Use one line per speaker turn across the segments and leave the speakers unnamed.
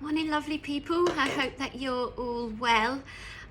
Morning, lovely people. I hope that you're all well.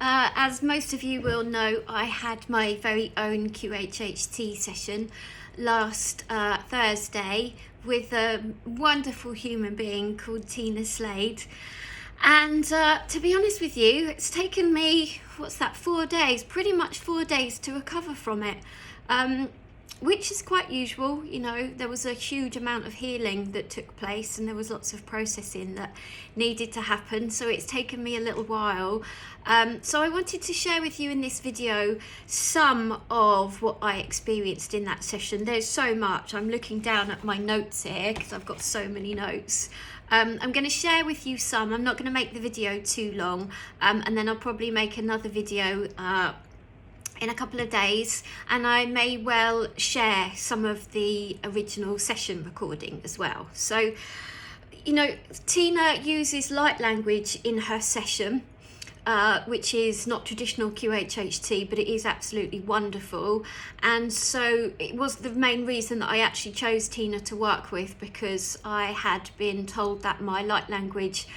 As most of you will know, I had my very own QHHT session last Thursday with a wonderful human being called Tina Slade. And to be honest with you, it's taken me, 4 days, pretty much 4 days to recover from it. Which is quite usual. You know, there was a huge amount of healing that took place and there was lots of processing that needed to happen, so it's taken me a little while. So I wanted to share with you in this video some of what I experienced in that session. There's so much. I'm looking down at my notes here because I've got so many notes. I'm going to share with you some. I'm not going to make the video too long, and then I'll probably make another video in a couple of days, and I may well share some of the original session recording as well. So, you know, Tina uses light language in her session, which is not traditional QHHT, but it is absolutely wonderful. And so it was the main reason that I actually chose Tina to work with, because I had been told that my light language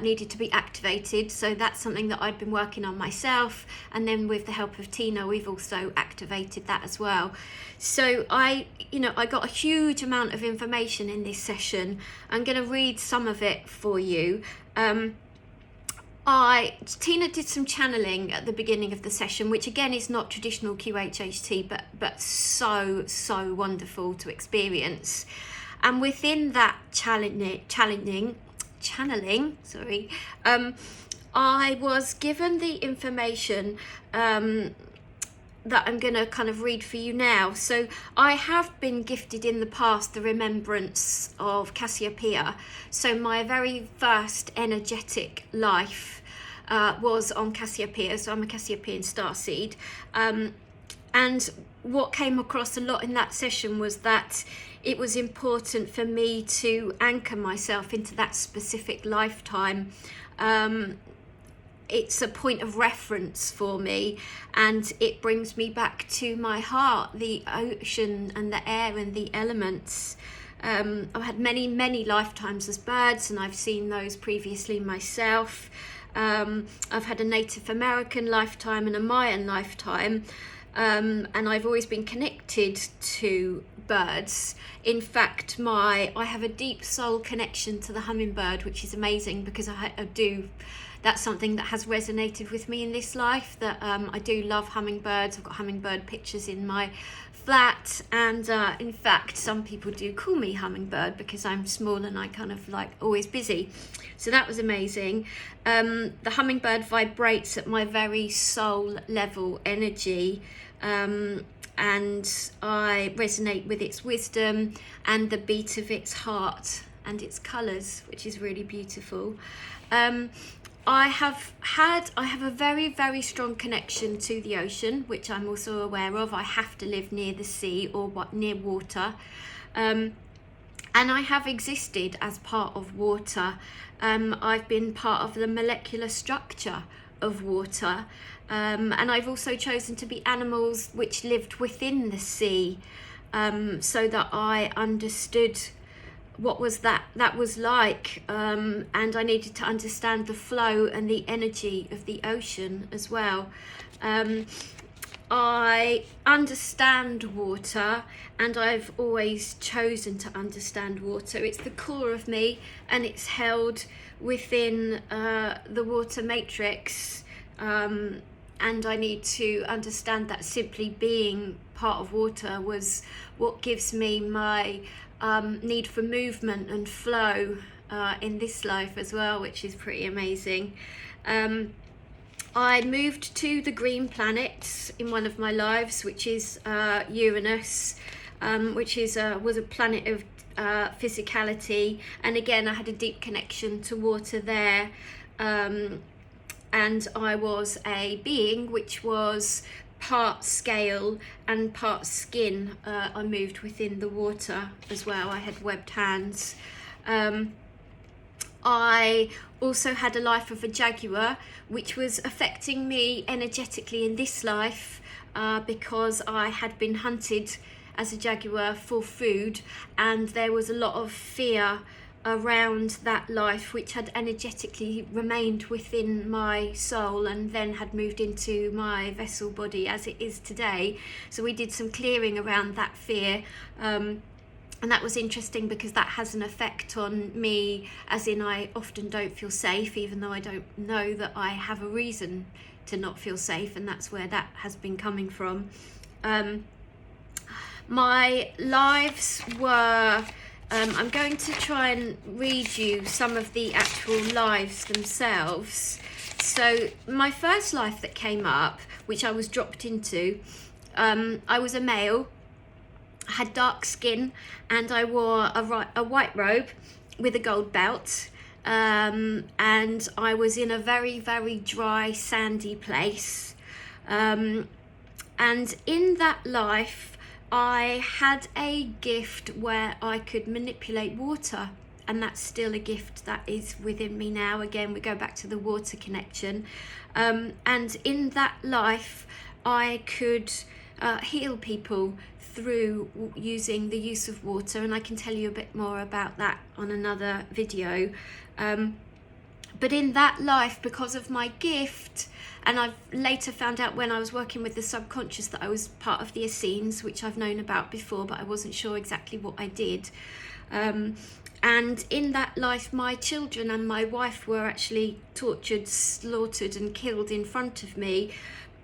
needed to be activated. So that's something that I'd been working on myself, and then with the help of Tina we've also activated that as well. So I got a huge amount of information in this session. I'm going to read some of it for you. Tina did some channeling at the beginning of the session, which again is not traditional QHHT, but so wonderful to experience. And within that channeling, I was given the information that I'm going to kind of read for you now. So I have been gifted in the past the remembrance of Cassiopeian. So my very first energetic life was on Cassiopeian. So I'm a Cassiopeian starseed. And what came across a lot in that session was that it was important for me to anchor myself into that specific lifetime. It's a point of reference for me, and it brings me back to my heart, the ocean and the air and the elements. I've had many lifetimes as birds, and I've seen those previously myself. I've had a Native American lifetime and a Mayan lifetime. And I've always been connected to birds. In fact, I have a deep soul connection to the hummingbird, which is amazing, because that's something that has resonated with me in this life, that I do love hummingbirds. I've got hummingbird pictures in my flat, and in fact some people do call me hummingbird because I'm small and I kind of like always busy. So that was amazing. The hummingbird vibrates at my very soul level energy, and I resonate with its wisdom and the beat of its heart and its colours, which is really beautiful. I have a very strong connection to the ocean, which I'm also aware of. I have to live near the sea or near water. And I have existed as part of water. I've been part of the molecular structure of water. And I've also chosen to be animals which lived within the sea, so that I understood what that was like, and I needed to understand the flow and the energy of the ocean as well. I understand water, and I've always chosen to understand water. It's the core of me, and it's held within the water matrix, and I need to understand that simply being part of water was what gives me my need for movement and flow in this life as well, which is pretty amazing. I moved to the green planet in one of my lives, which is Uranus, which was a planet of physicality, and again I had a deep connection to water there, and I was a being which was part scale and part skin. I moved within the water as well. I had webbed hands. I also had a life of a jaguar, which was affecting me energetically in this life, because I had been hunted as a jaguar for food, and there was a lot of fear around that life, which had energetically remained within my soul and then had moved into my vessel body as it is today. So we did some clearing around that fear, and that was interesting because that has an effect on me, as in I often don't feel safe, even though I don't know that I have a reason to not feel safe, and that's where that has been coming from. My lives were, I'm going to try and read you some of the actual lives themselves. So my first life that came up, which I was dropped into, I was a male, had dark skin, and I wore a white robe with a gold belt, and I was in a very, very dry, sandy place. And in that life, I had a gift where I could manipulate water, and that's still a gift that is within me now. Again, we go back to the water connection. And in that life, I could heal people through using the use of water, and I can tell you a bit more about that on another video. But in that life, because of my gift, and I've later found out when I was working with the subconscious that I was part of the Essenes, which I've known about before, but I wasn't sure exactly what I did. And in that life, my children and my wife were actually tortured, slaughtered and killed in front of me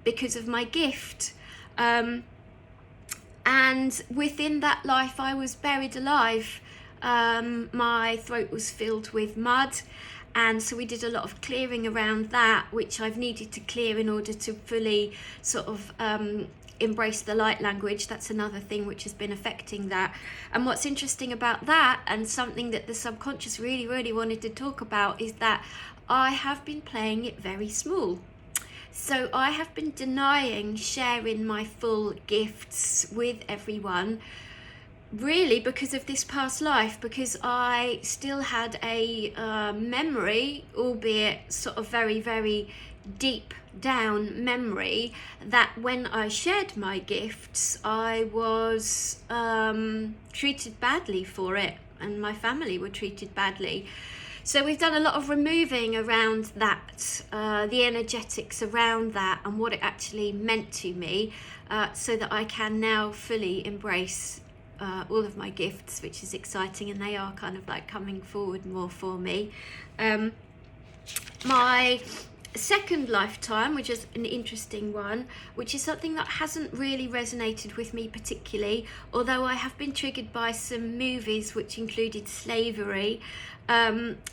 because of my gift. And within that life, I was buried alive. My throat was filled with mud, and so we did a lot of clearing around that, which I've needed to clear in order to fully sort of embrace the light language. That's another thing which has been affecting that. And what's interesting about that, and something that the subconscious really, really wanted to talk about, is that I have been playing it very small. So I have been denying sharing my full gifts with everyone, really because of this past life, because I still had a memory, albeit sort of very, very deep down memory, that when I shared my gifts, I was treated badly for it, and my family were treated badly. So we've done a lot of removing around that, the energetics around that and what it actually meant to me, so that I can now fully embrace all of my gifts, which is exciting, and they are kind of like coming forward more for me. My second lifetime, which is an interesting one, which is something that hasn't really resonated with me particularly, although I have been triggered by some movies which included slavery,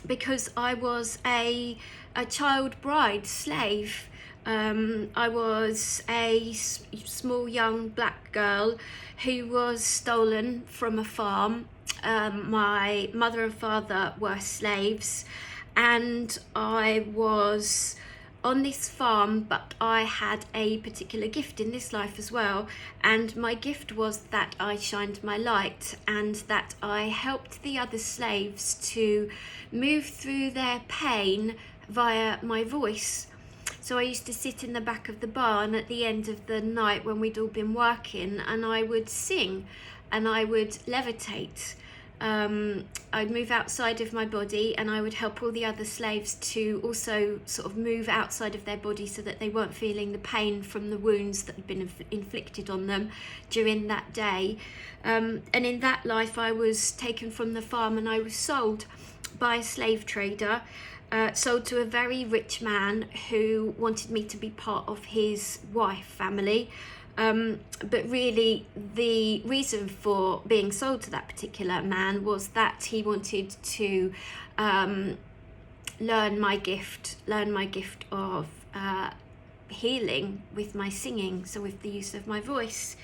because I was a child bride slave. I was a small young black girl who was stolen from a farm. My mother and father were slaves, and I was on this farm, but I had a particular gift in this life as well, and my gift was that I shined my light and that I helped the other slaves to move through their pain via my voice. So I used to sit in the back of the barn at the end of the night when we'd all been working, and I would sing and I would levitate. I'd move outside of my body, and I would help all the other slaves to also sort of move outside of their body so that they weren't feeling the pain from the wounds that had been inflicted on them during that day. And in that life, I was taken from the farm and I was sold by a slave trader, sold to a very rich man who wanted me to be part of his wife family. But really the reason for being sold to that particular man was that he wanted to learn my gift of healing with my singing, so with the use of my voice.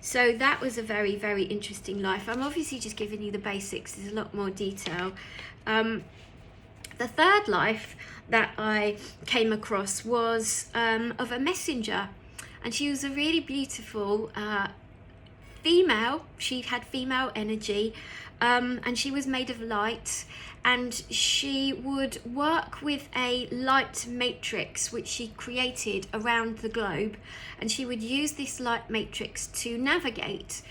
So that was a very, very interesting life. I'm obviously just giving you the basics, there's a lot more detail. The third life that I came across was of a messenger. And she was a really beautiful female. She had female energy, and she was made of light, and she would work with a light matrix which she created around the globe, and she would use this light matrix to navigate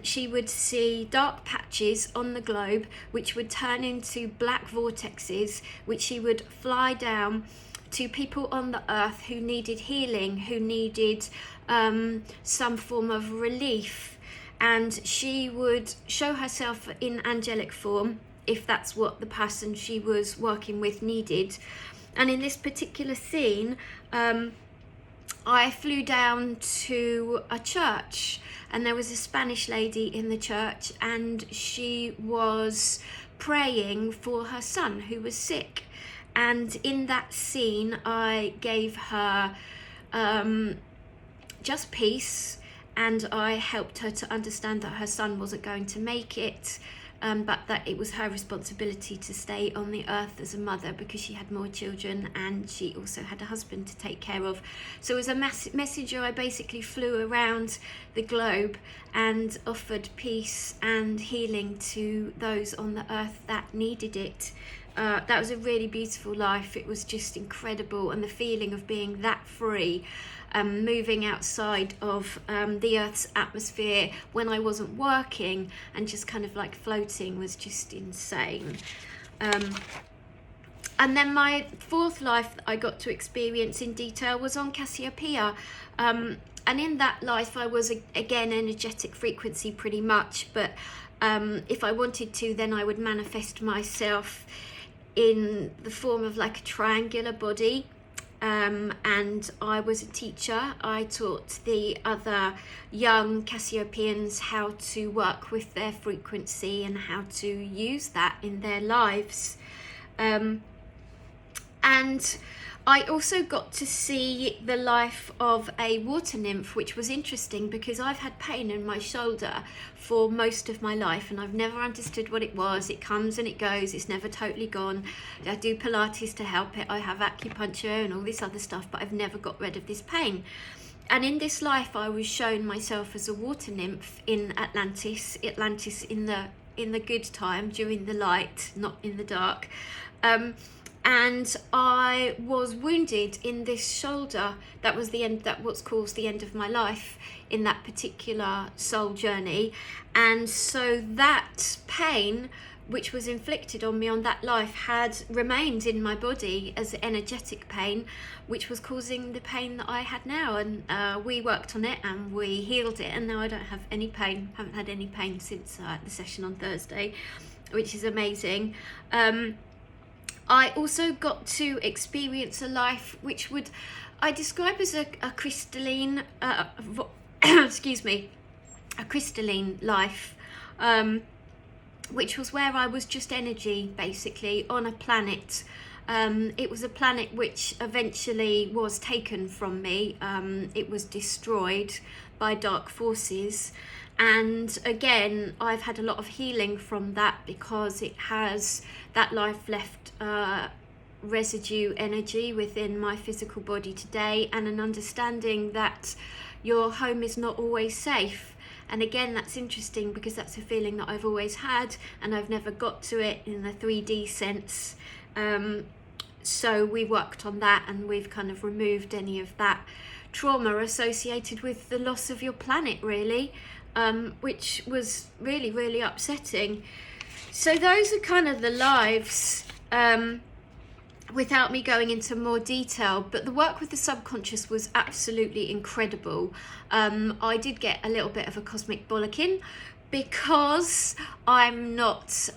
she would see dark patches on the globe which would turn into black vortexes, which she would fly down to people on the earth who needed healing, who needed some form of relief. And she would show herself in angelic form if that's what the person she was working with needed. And in this particular scene, I flew down to a church, and there was a Spanish lady in the church, and she was praying for her son who was sick. And in that scene, I gave her just peace, and I helped her to understand that her son wasn't going to make it, but that it was her responsibility to stay on the earth as a mother because she had more children and she also had a husband to take care of. So as a messenger, I basically flew around the globe and offered peace and healing to those on the earth that needed it. That was a really beautiful life. It was just incredible, and the feeling of being that free, moving outside of the Earth's atmosphere when I wasn't working and just kind of like floating was just insane. And then my fourth life that I got to experience in detail was on Cassiopeia. And in that life I was, again, energetic frequency pretty much, but if I wanted to, then I would manifest myself in the form of like a triangular body. And I was a teacher. I taught the other young Cassiopeians how to work with their frequency and how to use that in their lives. And I also got to see the life of a water nymph, which was interesting because I've had pain in my shoulder for most of my life and I've never understood what it was. It comes and it goes, it's never totally gone. I do Pilates to help it, I have acupuncture and all this other stuff, but I've never got rid of this pain. And in this life I was shown myself as a water nymph in Atlantis in the good time, during the light, not in the dark. And I was wounded in this shoulder. That was the end, that what's caused the end of my life in that particular soul journey. And so that pain, which was inflicted on me on that life, had remained in my body as energetic pain, which was causing the pain that I had now. And we worked on it and we healed it, and now I don't have any pain. Haven't had any pain since the session on Thursday, which is amazing. I also got to experience a life which I describe as a crystalline, excuse me, a crystalline life, which was where I was just energy, basically, on a planet. It was a planet which eventually was taken from me. It was destroyed by dark forces. And again, I've had a lot of healing from that because that life left residue energy within my physical body today, and an understanding that your home is not always safe. And again, that's interesting because that's a feeling that I've always had and I've never got to it in the 3D sense. So we worked on that and we've kind of removed any of that trauma associated with the loss of your planet, really. Which was really, really upsetting. So those are kind of the lives, without me going into more detail, but the work with the subconscious was absolutely incredible. I did get a little bit of a cosmic bollocking because I'm not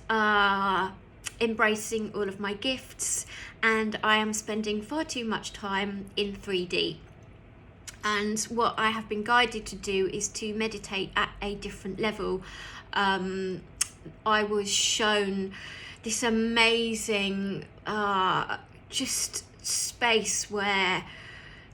embracing all of my gifts, and I am spending far too much time in 3D. And what I have been guided to do is to meditate at a different level. I was shown this amazing just space where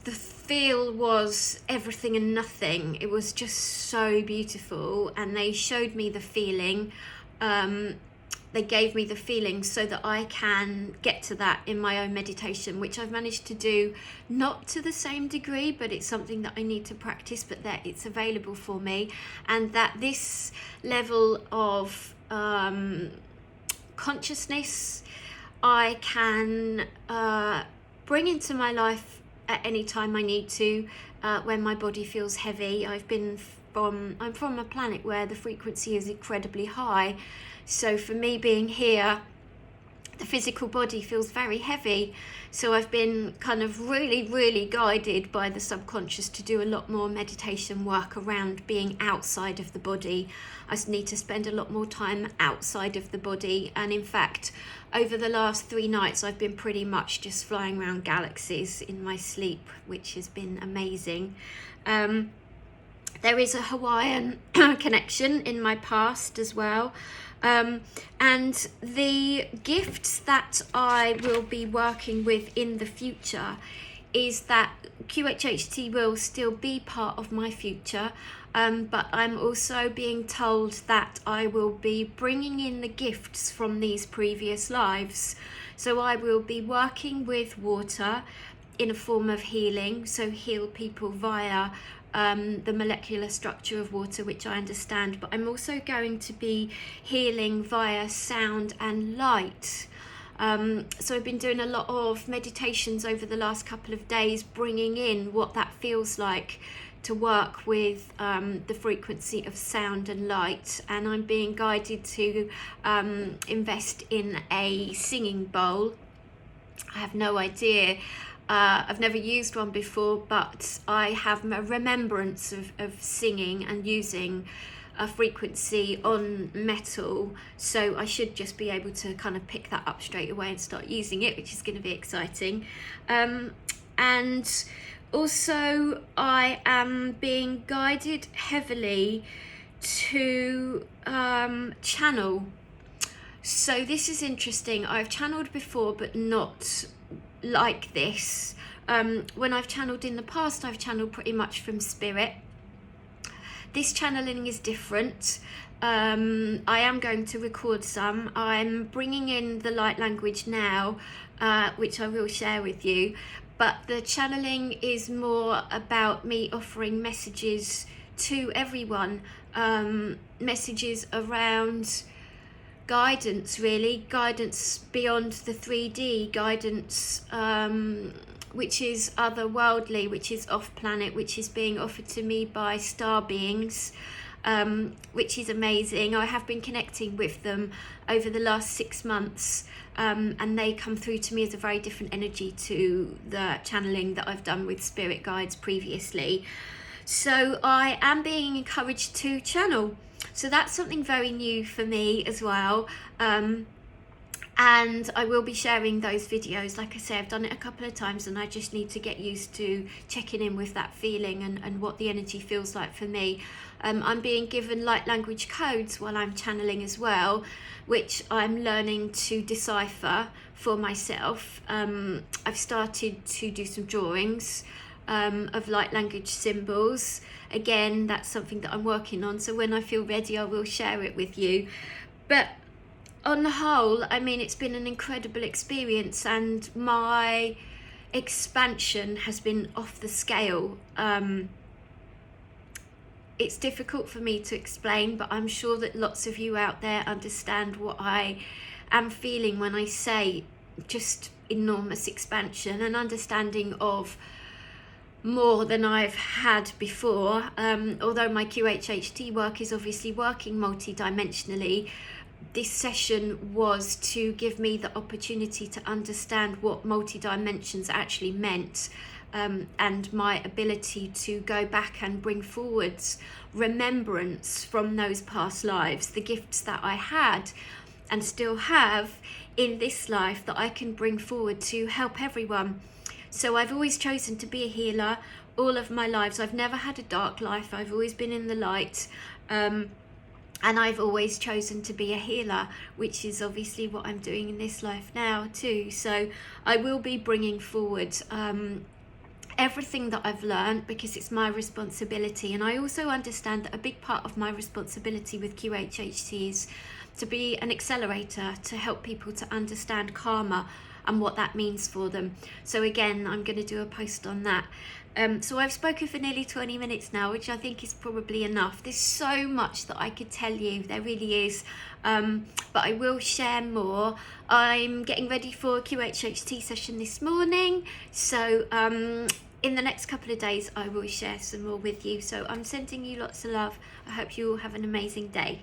the feel was everything and nothing. It was just so beautiful, and they showed me the feeling. They gave me the feeling so that I can get to that in my own meditation, which I've managed to do, not to the same degree, but it's something that I need to practice, but that it's available for me. And that this level of consciousness I can bring into my life at any time I need to, when my body feels heavy. I've been I'm from a planet where the frequency is incredibly high. So for me being here, the physical body feels very heavy. So I've been kind of really guided by the subconscious to do a lot more meditation work around being outside of the body. I need to spend a lot more time outside of the body. And in fact, over the last 3 nights, I've been pretty much just flying around galaxies in my sleep, which has been amazing. There is a Hawaiian connection in my past as well. And the gifts that I will be working with in the future is that QHHT will still be part of my future, but I'm also being told that I will be bringing in the gifts from these previous lives. So I will be working with water in a form of healing, so heal people via the molecular structure of water, which I understand, but I'm also going to be healing via sound and light. So I've been doing a lot of meditations over the last couple of days, bringing in what that feels like to work with the frequency of sound and light, and I'm being guided to invest in a singing bowl. I have no idea. I've never used one before, but I have a remembrance of singing and using a frequency on metal, so I should just be able to kind of pick that up straight away and start using it, which is going to be exciting. And also I am being guided heavily to channel. So this is interesting. I've channeled before, but not like this. When I've channeled in the past, I've channeled pretty much from spirit. This channeling is different. I am going to record some. I'm bringing in the light language now, which I will share with you, but the channeling is more about me offering messages to everyone, messages around guidance, really, guidance beyond the 3D, guidance which is otherworldly, which is off planet, which is being offered to me by star beings, which is amazing. I have been connecting with them over the last 6 months, and they come through to me as a very different energy to the channeling that I've done with spirit guides previously. So I am being encouraged to channel. So that's something very new for me as well. And I will be sharing those videos. Like I say, I've done it a couple of times and I just need to get used to checking in with that feeling and what the energy feels like for me. I'm being given light language codes while I'm channeling as well, which I'm learning to decipher for myself. I've started to do some drawings of light language symbols. Again, that's something that I'm working on, so when I feel ready I will share it with you. But on the whole, I mean, it's been an incredible experience, and my expansion has been off the scale. It's difficult for me to explain, but I'm sure that lots of you out there understand what I am feeling when I say just enormous expansion, and understanding of more than I've had before. Although my QHHT work is obviously working multi-dimensionally, this session was to give me the opportunity to understand what multi-dimensions actually meant, and my ability to go back and bring forwards remembrance from those past lives, the gifts that I had and still have in this life that I can bring forward to help everyone. So I've always chosen to be a healer all of my lives. I've never had a dark life. I've always been in the light. And I've always chosen to be a healer, which is obviously what I'm doing in this life now too. So I will be bringing forward everything that I've learned, because it's my responsibility. And I also understand that a big part of my responsibility with QHHT is to be an accelerator, to help people to understand karma and what that means for them. So again, I'm going to do a post on that. So I've spoken for nearly 20 minutes now, which I think is probably enough. There's so much that I could tell you, there really is, but I will share more. I'm getting ready for a QHHT session this morning, so in the next couple of days I will share some more with you. So I'm sending you lots of love. I hope you all have an amazing day.